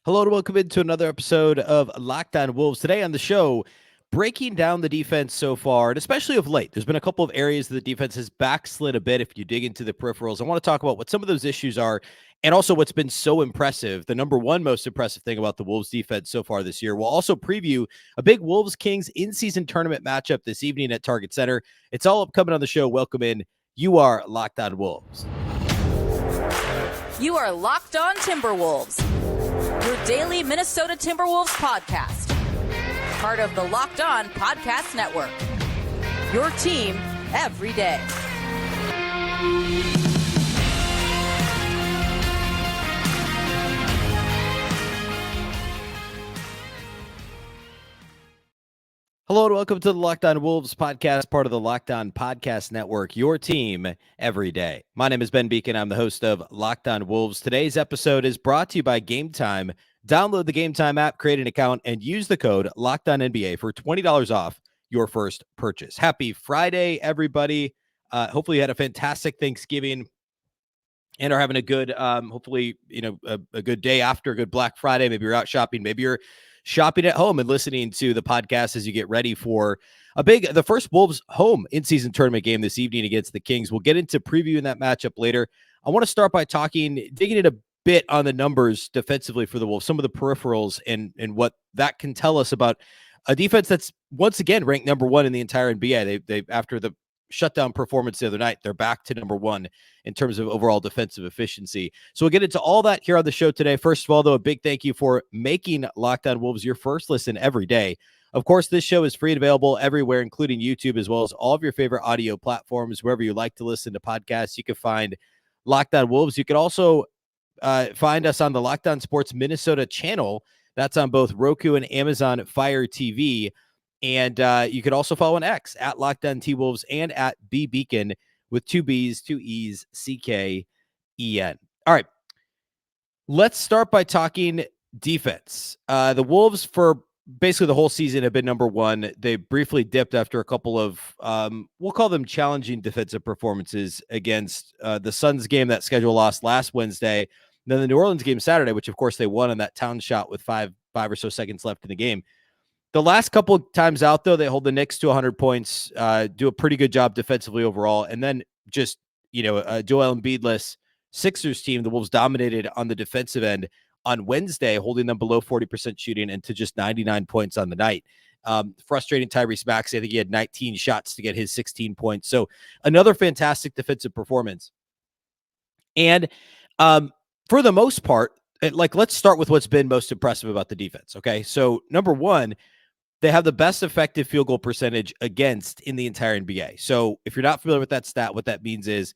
Hello and welcome into another episode of Locked On Wolves. Today on the show, breaking down the defense so far, and especially of late. There's been a couple of areas that the defense has backslid a bit if you dig into the peripherals. I want to talk about what some of those issues are and also what's been so impressive, the number one most impressive thing about the Wolves defense so far this year. We'll also preview a big Wolves-Kings in-season tournament matchup this evening at Target Center. It's all upcoming on the show. Welcome in. You are Locked On Wolves. You are Locked On Timberwolves, your daily Minnesota Timberwolves podcast. Part of the Locked On Podcast Network. Your team every day. Hello and welcome to the Locked On Wolves podcast, part of the Locked On Podcast Network, your team every day. My name is Ben Beecken. I'm the host of Locked On Wolves. Today's episode is brought to you by Game Time. Download the Game Time app, create an account, and use the code LOCKEDONNBA for $20 off your first purchase. Happy Friday, everybody. Hopefully you had a fantastic Thanksgiving and are having a good, hopefully, a good day after, a good Black Friday. Maybe you're out shopping. Maybe you're shopping at home and listening to the podcast as you get ready for the first Wolves home in-season tournament game this evening against the Kings. We'll get into previewing that matchup later. I want to start by digging in a bit on the numbers defensively for the Wolves, some of the peripherals and what that can tell us about a defense that's once again ranked number one in the entire NBA. They after the shutdown performance the other night, they're back to number one in terms of overall defensive efficiency. So we'll get into all that here on the show today. First of all, though, a big thank you for making Locked On Wolves your first listen every day. Of course, this show is free and available everywhere, including YouTube, as well as all of your favorite audio platforms. Wherever you like to listen to podcasts, you can find Locked On Wolves. You can also find us on the Locked On Sports Minnesota channel. That's on both Roku and Amazon Fire TV. And you could also follow on X at Locked On T-Wolves and at Beecken with two B's, two E's, C-K-E-N. All right. Let's start by talking defense. The Wolves for basically the whole season have been number one. They briefly dipped after a couple of, we'll call them challenging defensive performances against the Suns game. That schedule lost last Wednesday. Then the New Orleans game Saturday, which of course they won on that town shot with five or so seconds left in the game. The last couple of times out, though, they hold the Knicks to 100 points, do a pretty good job defensively overall. And then just, Joel Embiid-less Sixers team, the Wolves dominated on the defensive end on Wednesday, holding them below 40% shooting and to just 99 points on the night. Frustrating Tyrese Maxey. I think he had 19 shots to get his 16 points. So another fantastic defensive performance. And for the most part, let's start with what's been most impressive about the defense. Okay. So number one, they have the best effective field goal percentage against in the entire NBA. So if you're not familiar with that stat, what that means is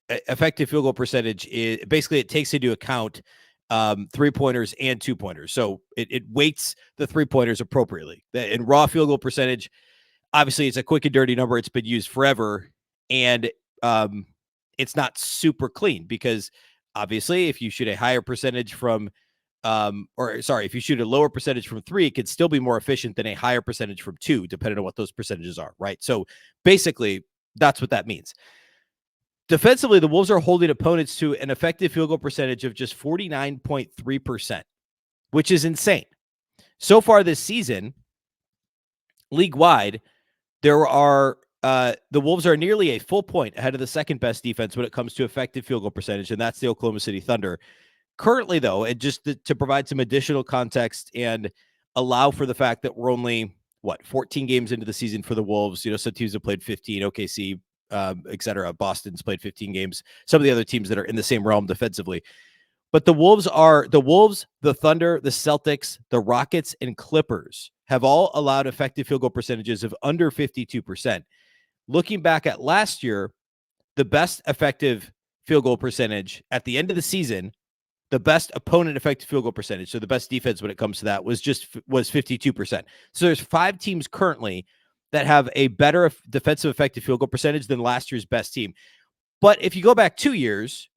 effective field goal percentage is basically it takes into account 3-pointers and 2-pointers. So it weights the 3-pointers appropriately. In raw field goal percentage, obviously it's a quick and dirty number. It's been used forever. And it's not super clean because obviously if you shoot a higher percentage from if you shoot a lower percentage from 3, it could still be more efficient than a higher percentage from 2, depending on what those percentages are, right? So basically, that's what that means. Defensively, the Wolves are holding opponents to an effective field goal percentage of just 49.3%, which is insane. So far this season, league-wide, there are the Wolves are nearly a full point ahead of the second best defense when it comes to effective field goal percentage, and that's the Oklahoma City Thunder. Currently, though, and just to provide some additional context and allow for the fact that we're only, 14 games into the season for the Wolves. Some teams have played 15, OKC, et cetera. Boston's played 15 games. Some of the other teams that are in the same realm defensively. But the Wolves, the Thunder, the Celtics, the Rockets, and Clippers have all allowed effective field goal percentages of under 52%. Looking back at last year, the best effective field goal percentage at the end of the season, the best opponent effective field goal percentage, so the best defense when it comes to that, was 52%. So there's 5 teams currently that have a better defensive effective field goal percentage than last year's best team. But if you go back 2 years,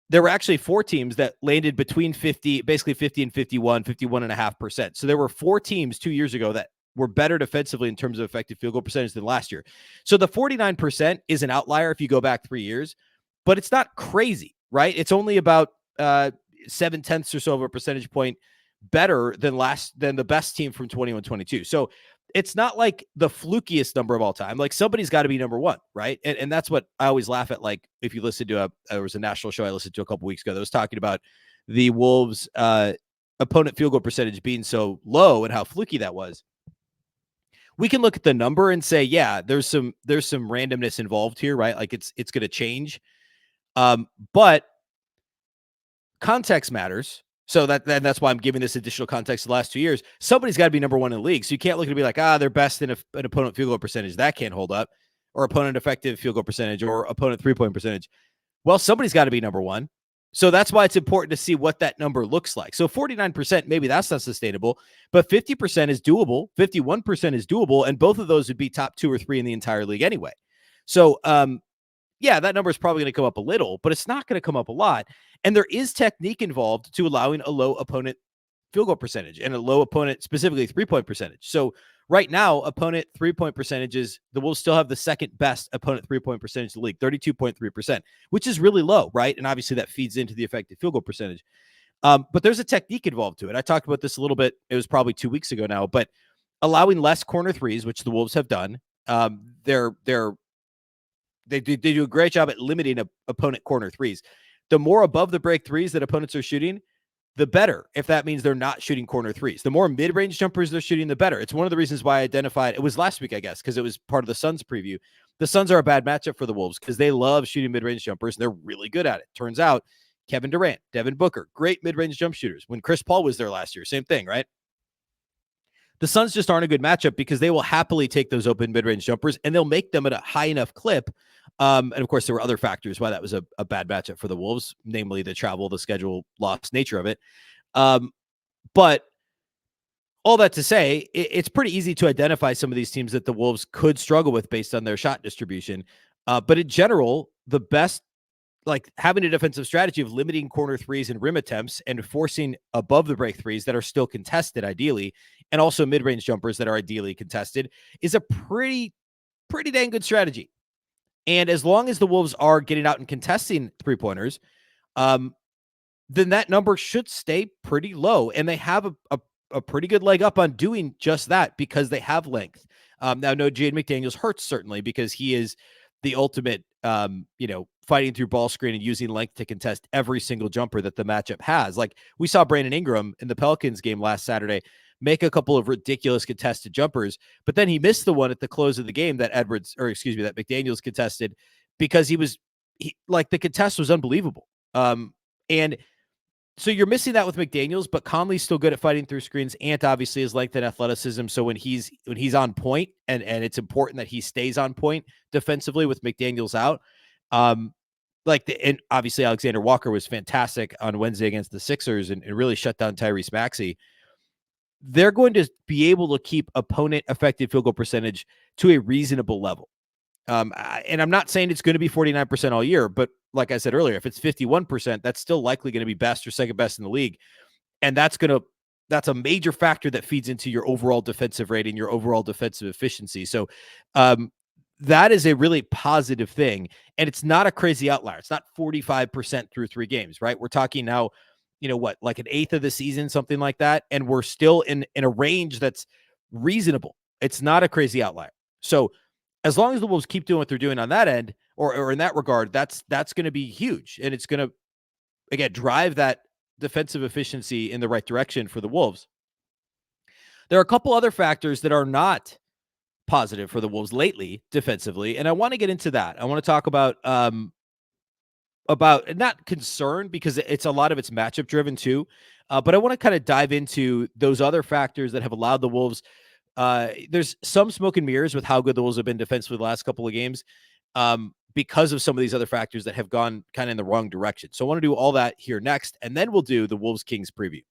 there were actually 4 teams that landed between 50 and 51.5%. So there were 4 teams 2 years ago that were better defensively in terms of effective field goal percentage than last year. So the 49% is an outlier if you go back 3 years, but it's not crazy, right? It's only about 7/10 or so of a percentage point better than the best team from 21-22. So it's not like the flukiest number of all time. Like somebody's got to be number one, right? And that's what I always laugh at. Like if you listen to there was a national show I listened to a couple weeks ago that was talking about the Wolves opponent field goal percentage being so low and how fluky that was. We can look at the number and say, yeah, there's some randomness involved here, right? Like it's going to change. But context matters. So that's why I'm giving this additional context the last 2 years. Somebody's got to be number one in the league. So you can't look at it and be like, they're best in an opponent field goal percentage. That can't hold up. Or opponent effective field goal percentage or opponent 3-point percentage. Well, somebody's got to be number one. So that's why it's important to see what that number looks like. So 49%, maybe that's not sustainable, but 50% is doable. 51% is doable. And both of those would be top 2 or 3 in the entire league anyway. So, yeah, that number is probably going to come up a little, but it's not going to come up a lot. And there is technique involved to allowing a low opponent field goal percentage and a low opponent, specifically 3-point percentage. So right now, opponent 3-point percentages, the Wolves still have the second best opponent 3-point percentage in the league, 32.3%, which is really low, right? And obviously that feeds into the effective field goal percentage. But there's a technique involved to it. I talked about this a little bit. It was probably 2 weeks ago now, but allowing less corner threes, which the Wolves have done, they do a great job at limiting opponent corner threes. The more above the break threes that opponents are shooting, the better, if that means they're not shooting corner threes. The more mid-range jumpers they're shooting, the better. It's one of the reasons why I identified, it was last week, I guess, because it was part of the Suns preview. The Suns are a bad matchup for the Wolves because they love shooting mid-range jumpers, and they're really good at it. Turns out, Kevin Durant, Devin Booker, great mid-range jump shooters. When Chris Paul was there last year, same thing, right? The Suns just aren't a good matchup because they will happily take those open mid-range jumpers, and they'll make them at a high enough clip. And of course, there were other factors why that was a bad matchup for the Wolves, namely the travel, the schedule, loss nature of it. But all that to say, it's pretty easy to identify some of these teams that the Wolves could struggle with based on their shot distribution. But in general, the best, like having a defensive strategy of limiting corner threes and rim attempts and forcing above the break threes that are still contested, ideally, and also mid-range jumpers that are ideally contested, is a pretty dang good strategy. And as long as the Wolves are getting out and contesting 3-pointers, then that number should stay pretty low. And they have a pretty good leg up on doing just that because they have length. Now, no, Jaden McDaniels hurts certainly because he is the ultimate, fighting through ball screen and using length to contest every single jumper that the matchup has. Like we saw Brandon Ingram in the Pelicans game last Saturday make a couple of ridiculous contested jumpers, but then he missed the one at the close of the game that that McDaniels contested because the contest was unbelievable. And so you're missing that with McDaniels, but Conley's still good at fighting through screens. Ant obviously is length and athleticism. So when he's on point, and it's important that he stays on point defensively with McDaniels out. And obviously Alexander Walker was fantastic on Wednesday against the Sixers and really shut down Tyrese Maxey. They're going to be able to keep opponent effective field goal percentage to a reasonable level. And I'm not saying it's going to be 49% all year, but like I said earlier, if it's 51%, that's still likely going to be best or second best in the league. And that's a major factor that feeds into your overall defensive rating, your overall defensive efficiency. So that is a really positive thing. And it's not a crazy outlier. It's not 45% through 3 games, right? We're talking now, like an eighth of the season, something like that. And we're still in a range that's reasonable. It's not a crazy outlier. So as long as the Wolves keep doing what they're doing on that end, or in that regard, that's going to be huge. And it's going to, again, drive that defensive efficiency in the right direction for the Wolves. There are a couple other factors that are not positive for the Wolves lately defensively, and I want to get into that. I want to talk about not concern because it's a lot of it's matchup driven too, but I want to kind of dive into those other factors that have allowed the Wolves. There's some smoke and mirrors with how good the Wolves have been defensively the last couple of games because of some of these other factors that have gone kind of in the wrong direction. So I want to do all that here next, and then we'll do the Wolves-Kings preview.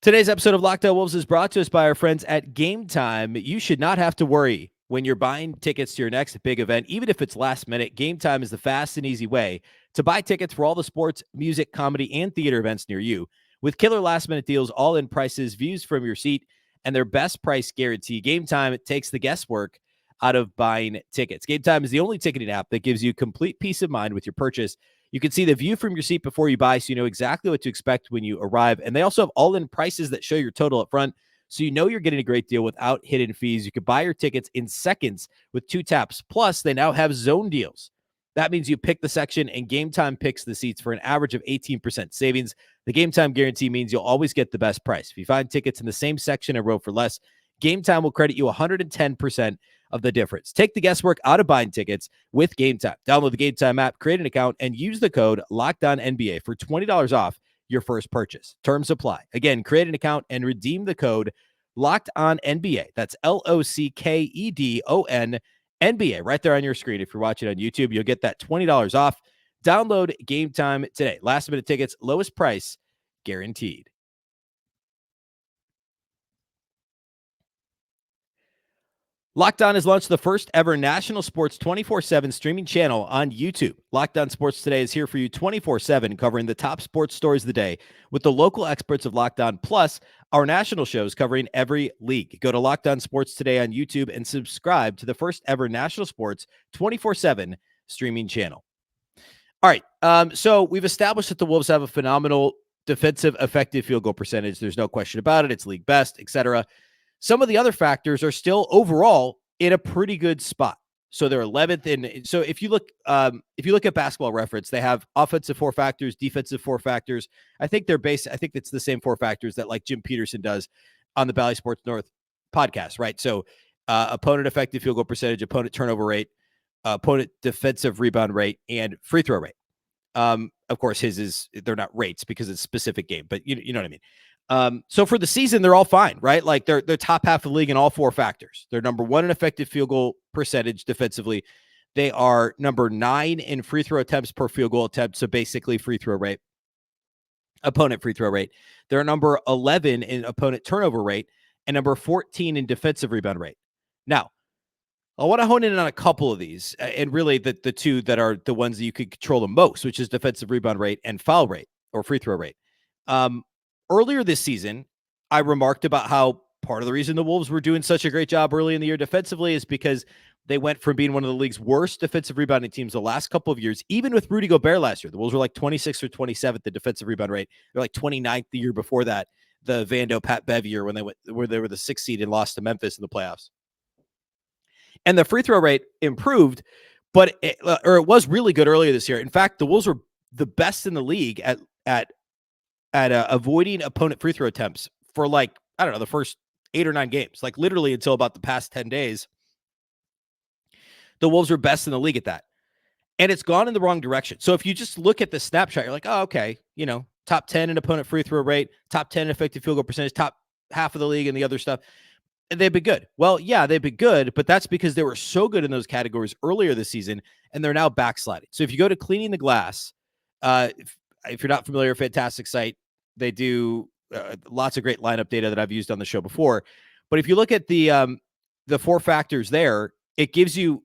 Today's episode of Locked On Wolves is brought to us by our friends at Game Time. You should not have to worry when you're buying tickets to your next big event, even if it's last minute. Game Time is the fast and easy way to buy tickets for all the sports, music, comedy, and theater events near you. With killer last-minute deals, all-in prices, views from your seat, and their best price guarantee, Game Time takes the guesswork out of buying tickets. Game Time is the only ticketing app that gives you complete peace of mind with your purchase. You can see the view from your seat before you buy, so you know exactly what to expect when you arrive. And they also have all-in prices that show your total up front, so you know you're getting a great deal without hidden fees. You can buy your tickets in seconds with 2 taps. Plus, they now have zone deals. That means you pick the section and Game Time picks the seats for an average of 18% savings. The Game Time guarantee means you'll always get the best price. If you find tickets in the same section and row for less, Game Time will credit you 110% of the difference. Take the guesswork out of buying tickets with Game Time. Download the Game Time app, create an account, and use the code LOCKEDONNBA for $20 off your first purchase. Terms apply. Again, create an account and redeem the code LOCKEDONNBA. That's LOCKEDON NBA right there on your screen. If you're watching on YouTube, you'll get that $20 off. Download Game Time today. Last minute tickets, lowest price guaranteed. Locked On has launched the first ever national sports 24/7 streaming channel on YouTube. Locked On Sports Today is here for you 24/7, covering the top sports stories of the day with the local experts of Locked On, plus our national shows covering every league. Go to Locked On Sports Today on YouTube and subscribe to the first ever national sports 24/7 streaming channel. All right, so we've established that the Wolves have a phenomenal defensive effective field goal percentage. There's no question about it. It's league best, etc. Some of the other factors are still overall in a pretty good spot. So they're 11th. And so if you look at Basketball Reference, they have offensive 4 factors, defensive 4 factors. I think it's the same 4 factors that like Jim Peterson does on the Bally Sports North podcast, right? So opponent effective field goal percentage, opponent turnover rate, opponent defensive rebound rate, and free throw rate. Of course, they're not rates because it's a specific game, but you know what I mean? So for the season, they're all fine, right? Like they're top half of the league in all 4 factors. They're number 1 in effective field goal percentage defensively. They are number 9 in free throw attempts per field goal attempt. So basically free throw rate, opponent free throw rate. They're number 11 in opponent turnover rate and number 14 in defensive rebound rate. Now, I want to hone in on a couple of these, and really the 2 that are the ones that you could control the most, which is defensive rebound rate and foul rate or free throw rate. Earlier this season, I remarked about how part of the reason the Wolves were doing such a great job early in the year defensively is because they went from being one of the league's worst defensive rebounding teams the last couple of years. Even with Rudy Gobert last year, the Wolves were like 26th or 27th in defensive rebound rate. They're like 29th the year before that, the Vando Pat Bev year when they were the 6th seed and lost to Memphis in the playoffs. And the free throw rate improved, but it was really good earlier this year. In fact, the Wolves were the best in the league at avoiding opponent free throw attempts for the first 8 or 9 games, like literally until about the past 10 days. The Wolves were best in the league at that. And it's gone in the wrong direction. So if you just look at the snapshot, you're like, oh, okay, top 10 in opponent free throw rate, top 10 in effective field goal percentage, top half of the league and the other stuff. They've been good. Well, yeah, they've been good, but that's because they were so good in those categories earlier this season, and they're now backsliding. So if you go to Cleaning the Glass, if you're not familiar, fantastic site. They do lots of great lineup data that I've used on the show before. But if you look at the 4 factors there, it gives you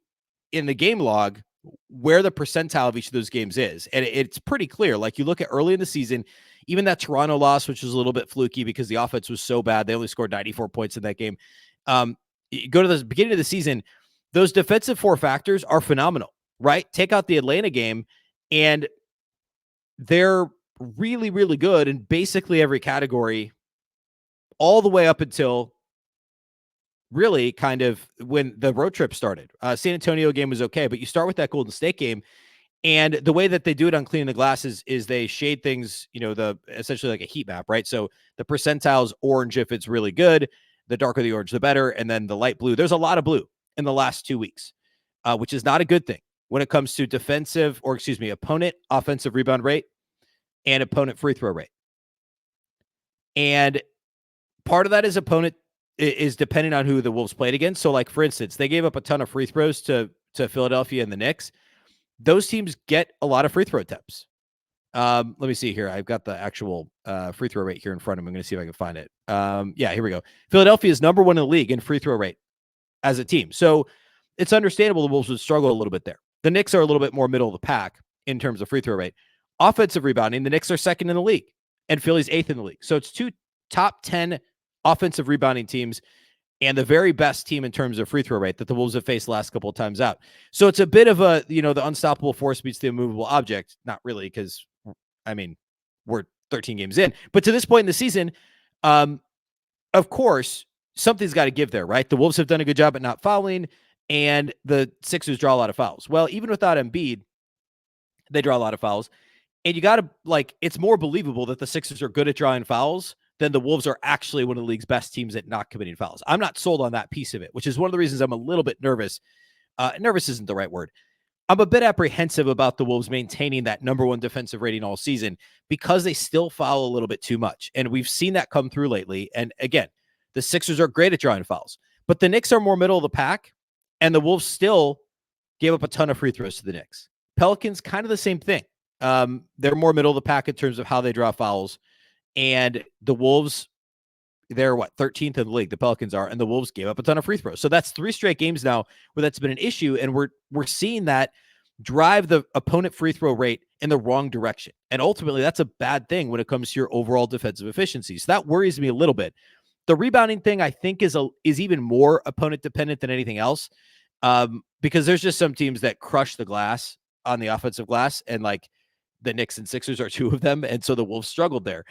in the game log where the percentile of each of those games is. And it's pretty clear. Like you look at early in the season, even that Toronto loss, which was a little bit fluky because the offense was so bad. They only scored 94 points in that game. You go to the beginning of the season, those defensive 4 factors are phenomenal, right? Take out the Atlanta game and they're really, really good in basically every category all the way up until really kind of when the road trip started. San Antonio game was okay, but you start with that Golden State game, and the way that they do it on Cleaning the Glass is they shade things, essentially like a heat map, right? So the percentile's orange if it's really good, the darker the orange, the better, and then the light blue. There's a lot of blue in the last 2 weeks, which is not a good thing when it comes to opponent offensive rebound rate and opponent free throw rate. And part of that is opponent is depending on who the Wolves played against. So like, for instance, they gave up a ton of free throws to Philadelphia and the Knicks. Those teams get a lot of free throw attempts. Let me see here. I've got the actual free throw rate here in front of me. I'm going to see if I can find it. Yeah, here we go. Philadelphia is number 1 in the league in free throw rate as a team. So it's understandable the Wolves would struggle a little bit there. The Knicks are a little bit more middle of the pack in terms of free throw rate. Offensive rebounding, the Knicks are 2nd in the league, and Philly's 8th in the league. So it's 2 top 10 offensive rebounding teams and the very best team in terms of free throw rate that the Wolves have faced the last couple of times out. So it's a bit of a, the unstoppable force beats the immovable object. Not really, because, I mean, we're 13 games in. But to this point in the season, of course, something's got to give there, right? The Wolves have done a good job at not fouling, and the Sixers draw a lot of fouls. Well, even without Embiid, they draw a lot of fouls. And you got to, it's more believable that the Sixers are good at drawing fouls than the Wolves are actually one of the league's best teams at not committing fouls. I'm not sold on that piece of it, which is one of the reasons I'm a little bit nervous. Nervous isn't the right word. I'm a bit apprehensive about the Wolves maintaining that number one defensive rating all season because they still foul a little bit too much. And we've seen that come through lately. And again, the Sixers are great at drawing fouls, but the Knicks are more middle of the pack, and the Wolves still gave up a ton of free throws to the Knicks. Pelicans, kind of the same thing. They're more middle of the pack in terms of how they draw fouls. And the Wolves, they're 13th in the league, the Pelicans are, and the Wolves gave up a ton of free throws. So that's 3 straight games now where that's been an issue, and we're seeing that drive the opponent free throw rate in the wrong direction. And ultimately, that's a bad thing when it comes to your overall defensive efficiency. So that worries me a little bit. The rebounding thing, I think, is even more opponent dependent than anything else, because there's just some teams that crush the glass on the offensive glass, and the Knicks and Sixers are 2 of them, and so the Wolves struggled there.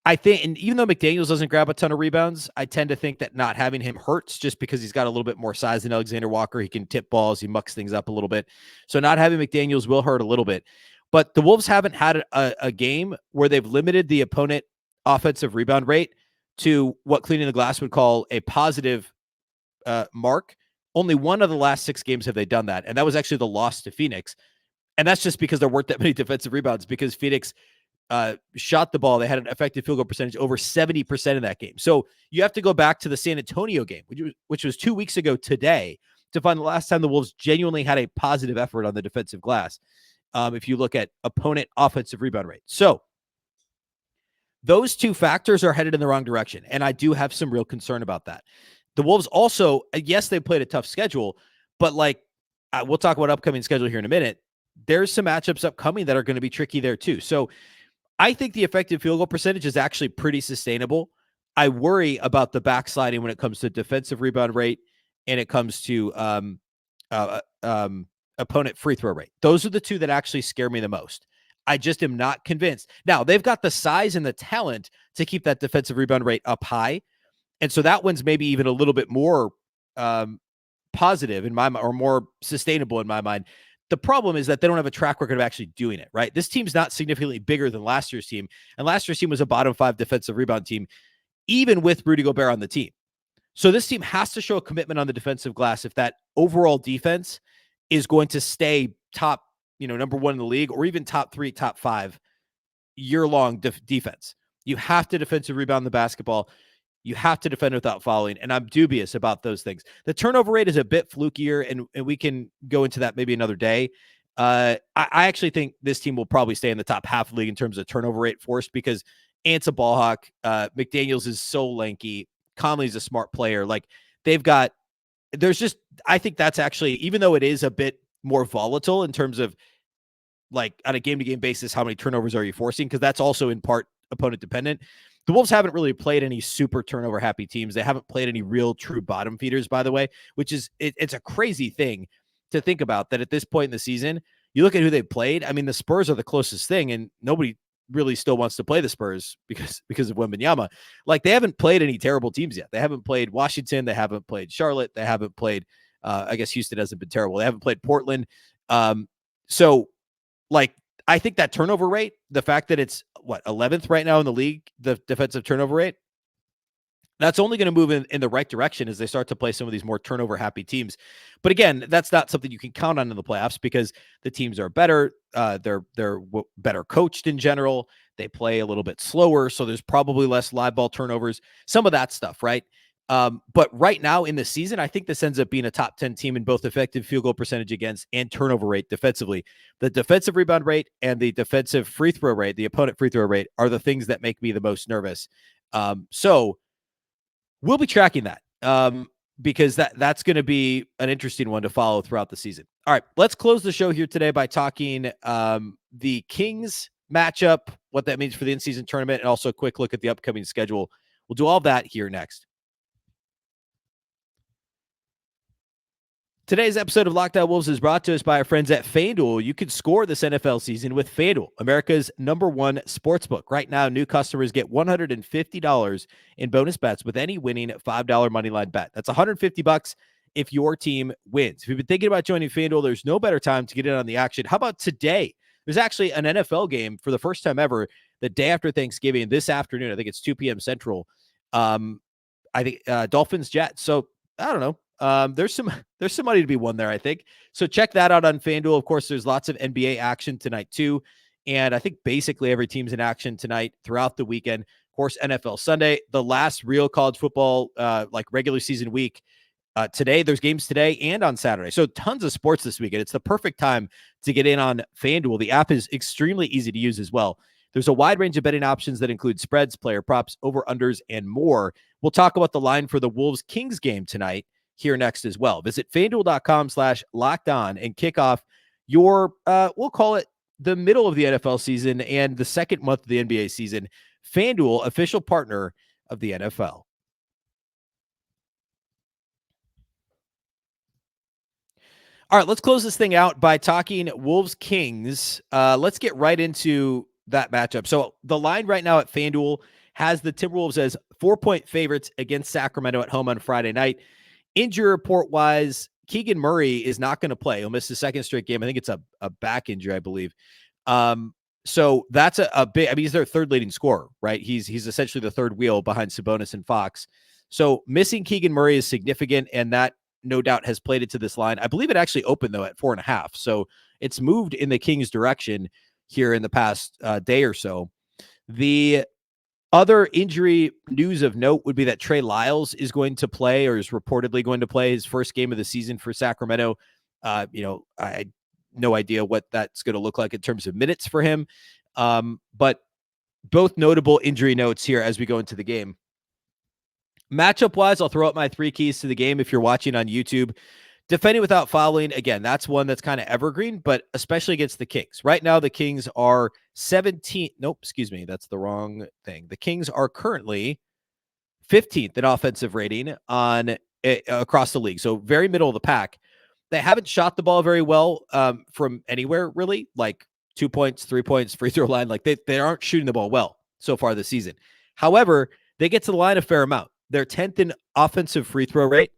I think, and even though McDaniels doesn't grab a ton of rebounds, I tend to think that not having him hurts just because he's got a little bit more size than Alexander Walker. He can tip balls. He mucks things up a little bit. So not having McDaniels will hurt a little bit. But the Wolves haven't had a game where they've limited the opponent offensive rebound rate to what Cleaning the Glass would call a positive mark. Only one of the last 6 games have they done that. And that was actually the loss to Phoenix. And that's just because there weren't that many defensive rebounds, because Phoenix shot the ball. They had an effective field goal percentage over 70% in that game. So you have to go back to the San Antonio game, which was 2 weeks ago today, to find the last time the Wolves genuinely had a positive effort on the defensive glass. If you look at opponent offensive rebound rate. So those 2 factors are headed in the wrong direction. And I do have some real concern about that. The Wolves also, yes, they played a tough schedule, but we'll talk about upcoming schedule here in a minute. There's some matchups upcoming that are going to be tricky there too. So I think the effective field goal percentage is actually pretty sustainable. I worry about the backsliding when it comes to defensive rebound rate and it comes to opponent free throw rate. Those are the 2 that actually scare me the most. I just am not convinced. Now, they've got the size and the talent to keep that defensive rebound rate up high. And so that one's maybe even a little bit more positive in my mind, or more sustainable in my mind. The problem is that they don't have a track record of actually doing it, right? This team's not significantly bigger than last year's team. And last year's team was a bottom 5 defensive rebound team, even with Rudy Gobert on the team. So this team has to show a commitment on the defensive glass if that overall defense is going to stay top, number 1 in the league, or even top 3, top 5 year-long defense. You have to defensive rebound the basketball. You have to defend without fouling, and I'm dubious about those things. The turnover rate is a bit flukier, and we can go into that maybe another day. I actually think this team will probably stay in the top half of the league in terms of turnover rate forced, because Ant's a ball hawk. McDaniels is so lanky. Conley's a smart player. I think that's actually, even though it is a bit more volatile in terms of on a game-to-game basis, how many turnovers are you forcing? Because that's also in part opponent dependent. The Wolves haven't really played any super turnover happy teams. They haven't played any real true bottom feeders, by the way, which is, it's a crazy thing to think about, that at this point in the season, you look at who they played. I mean, the Spurs are the closest thing, and nobody really still wants to play the Spurs because of Wembanyama. They haven't played any terrible teams yet. They haven't played Washington. They haven't played Charlotte. They haven't played, I guess Houston hasn't been terrible. They haven't played Portland. I think that turnover rate, the fact that it's 11th right now in the league, the defensive turnover rate, that's only going to move in the right direction as they start to play some of these more turnover happy teams. But again, that's not something you can count on in the playoffs, because the teams are better. They're better coached in general. They play a little bit slower. So there's probably less live ball turnovers, some of that stuff. Right. But right now in the season, I think this ends up being a top 10 team in both effective field goal percentage against and turnover rate defensively. The defensive rebound rate and the defensive free throw rate, the opponent free throw rate, are the things that make me the most nervous. So we'll be tracking that because that's going to be an interesting one to follow throughout the season. All right, let's close the show here today by talking the Kings matchup, what that means for the in-season tournament, and also a quick look at the upcoming schedule. We'll We'll do all that here next. Today's episode of Locked On Wolves is brought to us by our friends at FanDuel. You can score this NFL season with FanDuel, America's #1 sportsbook. Right now, new customers get $150 in bonus bets with any winning $5 moneyline bet. That's $150 if your team wins. If you've been thinking about joining FanDuel, there's no better time to get in on the action. How about today? There's actually an NFL game for the first time ever the day after Thanksgiving this afternoon. I think it's 2 p.m. Central. I think Dolphins Jets. So I don't know. There's some money to be won there, I think. So check that out on FanDuel. Of course, there's lots of NBA action tonight too. And I think basically every team's in action tonight throughout the weekend. Of course, NFL Sunday, the last real college football, like regular season week. Today, there's games today and on Saturday. So tons of sports this weekend. It's the perfect time to get in on FanDuel. The app is extremely easy to use as well. There's a wide range of betting options that include spreads, player props, over-unders, and more. We'll talk about the line for the Wolves-Kings game tonight here next as well. Visit FanDuel.com/lockedon and kick off your, we'll call it the middle of the NFL season and the second month of the NBA season. FanDuel, official partner of the NFL. All right, let's close this thing out by talking Wolves-Kings. Let's get right into that matchup. So the line right now at FanDuel has the Timberwolves as 4-point favorites against Sacramento at home on Friday night. Injury report-wise, Keegan Murray is not going to play. He'll miss the second straight game. I think it's a back injury, I believe. So that's a big – I mean, he's their third leading scorer, right? He's essentially the third wheel behind Sabonis and Fox. So missing Keegan Murray is significant, and that no doubt has played it to this line. I believe it actually opened, though, at 4.5. So it's moved in the Kings' direction here in the past day or so. The other injury news of note would be that Trey Lyles is going to play, or is reportedly going to play, his first game of the season for Sacramento. I no idea what that's going to look like in terms of minutes for him. But both notable injury notes here as we go into the game. Matchup-wise, I'll throw up my 3 keys to the game if you're watching on YouTube. Defending without fouling, again, that's one that's kind of evergreen, but especially against the Kings. Right now, the Kings are 17th. Nope, excuse me. That's the wrong thing. The Kings are currently 15th in offensive rating on across the league. So very middle of the pack. They haven't shot the ball very well from anywhere, really, like 2 points, 3 points, free throw line. Like they aren't shooting the ball well so far this season. However, they get to the line a fair amount. They're 10th in offensive free throw rate.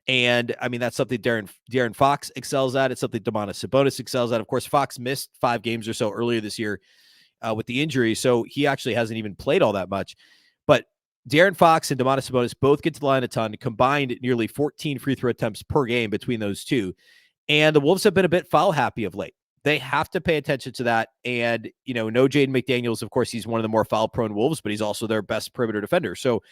And I mean, that's something De'Aaron Fox excels at. It's something Domantas Sabonis excels at. Of course, Fox missed 5 games or so earlier this year with the injury, so he actually hasn't even played all that much. But De'Aaron Fox and Domantas Sabonis both get to the line a ton, combined nearly 14 free throw attempts per game between those two. And the Wolves have been a bit foul happy of late. They have to pay attention to that. And, no Jaden McDaniels, of course, he's one of the more foul-prone Wolves, but he's also their best perimeter defender. So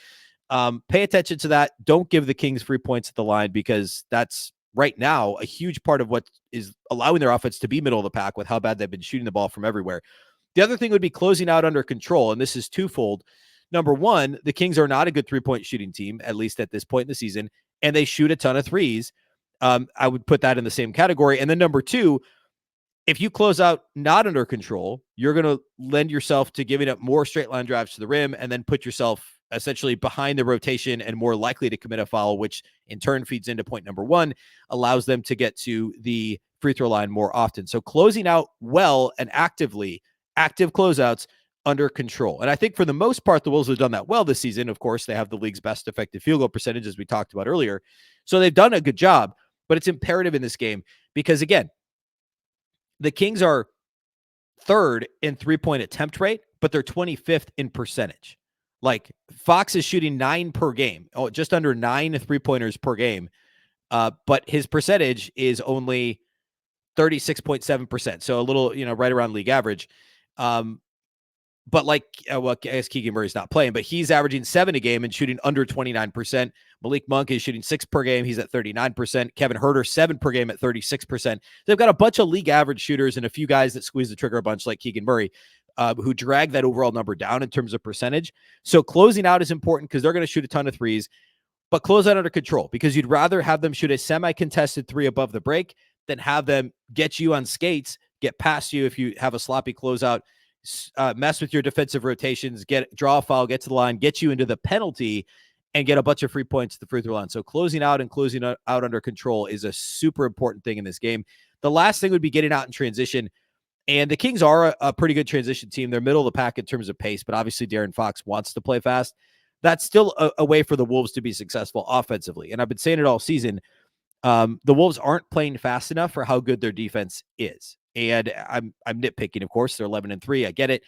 pay attention to that. Don't give the Kings free points at the line, because that's right now a huge part of what is allowing their offense to be middle of the pack with how bad they've been shooting the ball from everywhere. The other thing would be closing out under control, and this is twofold. Number one, the Kings are not a good three-point shooting team, at least at this point in the season, and they shoot a ton of threes. I would put that in the same category. And then number two, if you close out not under control, you're going to lend yourself to giving up more straight line drives to the rim and then put yourself essentially behind the rotation and more likely to commit a foul, which in turn feeds into point number one, allows them to get to the free throw line more often. So closing out well and active closeouts under control. And I think for the most part, the Wolves have done that well this season. Of course, they have the league's best effective field goal percentage, as we talked about earlier. So they've done a good job, but it's imperative in this game because, again, the Kings are third in three-point attempt rate, but they're 25th in percentage. Like, Fox is shooting 9 per game, just under 9 3-pointers per game, but his percentage is only 36.7%. So a little, right around league average. But I guess Keegan Murray's not playing, but he's averaging 7 a game and shooting under 29%. Malik Monk is shooting 6 per game. He's at 39%. Kevin Huerter, 7 per game at 36%. They've got a bunch of league average shooters and a few guys that squeeze the trigger a bunch like Keegan Murray, who drag that overall number down in terms of percentage. So closing out is important because they're going to shoot a ton of threes, but close out under control, because you'd rather have them shoot a semi-contested 3 above the break than have them get you on skates, get past you if you have a sloppy closeout, mess with your defensive rotations, draw a foul, get to the line, get you into the penalty, and get a bunch of free points at the free throw line. So closing out and closing out under control is a super important thing in this game. The last thing would be getting out in transition. And the Kings are a pretty good transition team. They're middle of the pack in terms of pace, but obviously De'Aaron Fox wants to play fast. That's still a way for the Wolves to be successful offensively. And I've been saying it all season. The Wolves aren't playing fast enough for how good their defense is. And I'm nitpicking, of course. They're 11-3. I get it.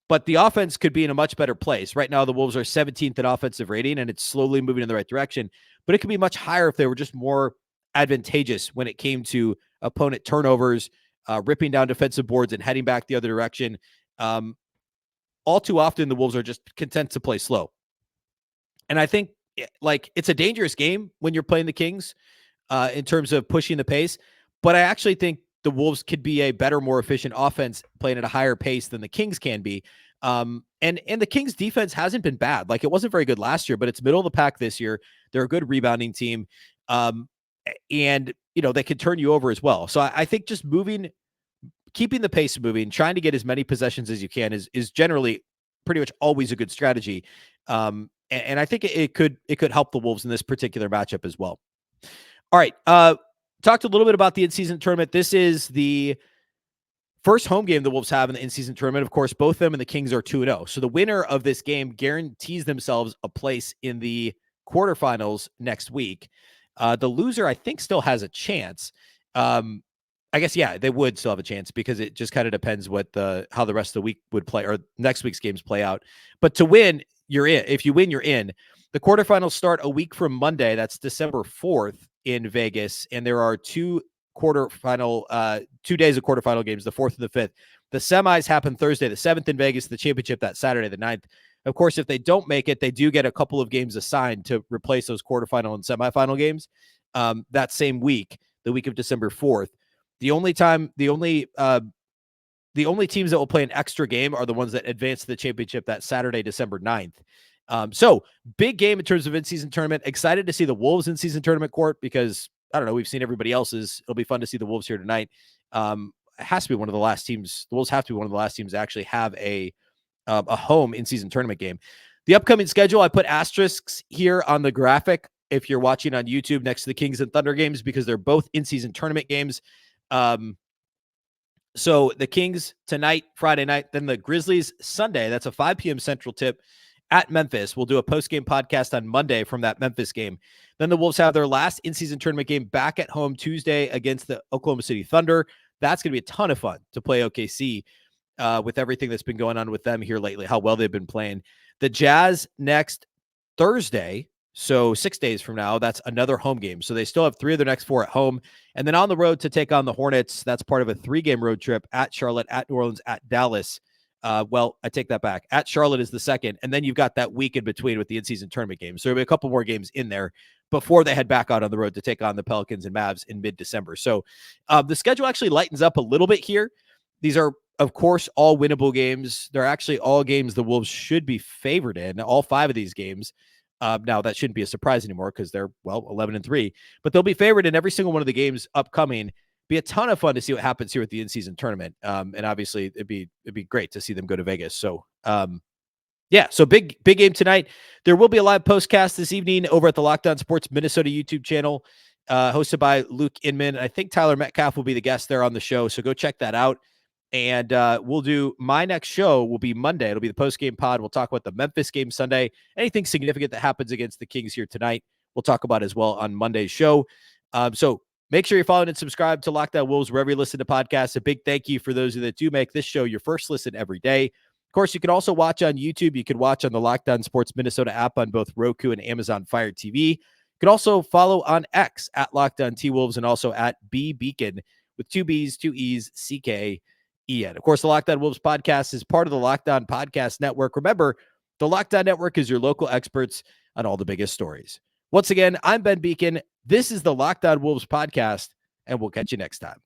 But the offense could be in a much better place. Right now, the Wolves are 17th in offensive rating, and it's slowly moving in the right direction. But it could be much higher if they were just more advantageous when it came to opponent turnovers, ripping down defensive boards and heading back the other direction. All too often, the Wolves are just content to play slow. And I think it's a dangerous game when you're playing the Kings in terms of pushing the pace. But I actually think the Wolves could be a better, more efficient offense playing at a higher pace than the Kings can be. And the Kings defense hasn't been bad. It wasn't very good last year, but it's middle of the pack this year. They're a good rebounding team. And they can turn you over as well. So I think just keeping the pace moving, trying to get as many possessions as you can is generally pretty much always a good strategy. And I think it could help the Wolves in this particular matchup as well. All right. Talked a little bit about the in-season tournament. This is the first home game the Wolves have in the in-season tournament. Of course, both them and the Kings are 2-0. So the winner of this game guarantees themselves a place in the quarterfinals next week. The loser, I think, still has a chance. I guess, yeah, they would still have a chance because it just kind of depends how the rest of the week would play or next week's games play out. But to win, you're in. If you win, you're in. The quarterfinals start a week from Monday. That's December 4th in Vegas. And there are 2 days of quarterfinal games, the 4th and the 5th. The semis happen Thursday, the 7th in Vegas, the championship that Saturday, the 9th. Of course, if they don't make it, they do get a couple of games assigned to replace those quarterfinal and semifinal games that same week, the week of December 4th. The only teams that will play an extra game are the ones that advance to the championship that Saturday, December 9th. So big game in terms of in-season tournament. Excited to see the Wolves in-season tournament court because, I don't know, we've seen everybody else's. It'll be fun to see the Wolves here tonight. It has to be one of the last teams. The Wolves have to be one of the last teams to actually have a home in-season tournament game. The upcoming schedule, I put asterisks here on the graphic if you're watching on YouTube next to the Kings and Thunder games because they're both in-season tournament games. So the Kings tonight, Friday night, then the Grizzlies Sunday. That's a 5 p.m. Central tip at Memphis. We'll do a post-game podcast on Monday from that Memphis game. Then the Wolves have their last in-season tournament game back at home Tuesday against the Oklahoma City Thunder. That's going to be a ton of fun to play OKC with everything that's been going on with them here lately, how well they've been playing. The Jazz next Thursday, so 6 days from now, that's another home game. So they still have 3 of their next 4 at home. And then on the road to take on the Hornets, that's part of a 3-game road trip at Charlotte, at New Orleans, at Dallas. Well, I take that back. At Charlotte is the second, and then you've got that week in between with the in-season tournament games. So there'll be a couple more games in there before they head back out on the road to take on the Pelicans and Mavs in mid-December. So the schedule actually lightens up a little bit here. These are, of course, all winnable games. They're actually all games the Wolves should be favored in, all 5 of these games. Now, that shouldn't be a surprise anymore because they're, 11-3. But they'll be favored in every single one of the games upcoming. Be a ton of fun to see what happens here at the in-season tournament. And obviously, it'd be great to see them go to Vegas. So, so big game tonight. There will be a live postcast this evening over at the Locked On Sports Minnesota YouTube channel, hosted by Luke Inman. I think Tyler Metcalf will be the guest there on the show. So go check that out. And we'll do my next show will be Monday. It'll be the post-game pod. We'll talk about the Memphis game Sunday. Anything significant that happens against the Kings here tonight, we'll talk about as well on Monday's show. So make sure you're following and subscribe to Locked On Wolves wherever you listen to podcasts. A big thank you for those that do make this show your first listen every day. Of course, you can also watch on YouTube. You can watch on the Locked On Sports Minnesota app on both Roku and Amazon Fire TV. You can also follow on X at Locked On T-Wolves and also at Beecken with 2 B's, 2 E's, CK. Of course, the Locked On Wolves podcast is part of the Locked On Podcast Network. Remember, the Locked On Network is your local experts on all the biggest stories. Once again, I'm Ben Beecken. This is the Locked On Wolves podcast, and we'll catch you next time.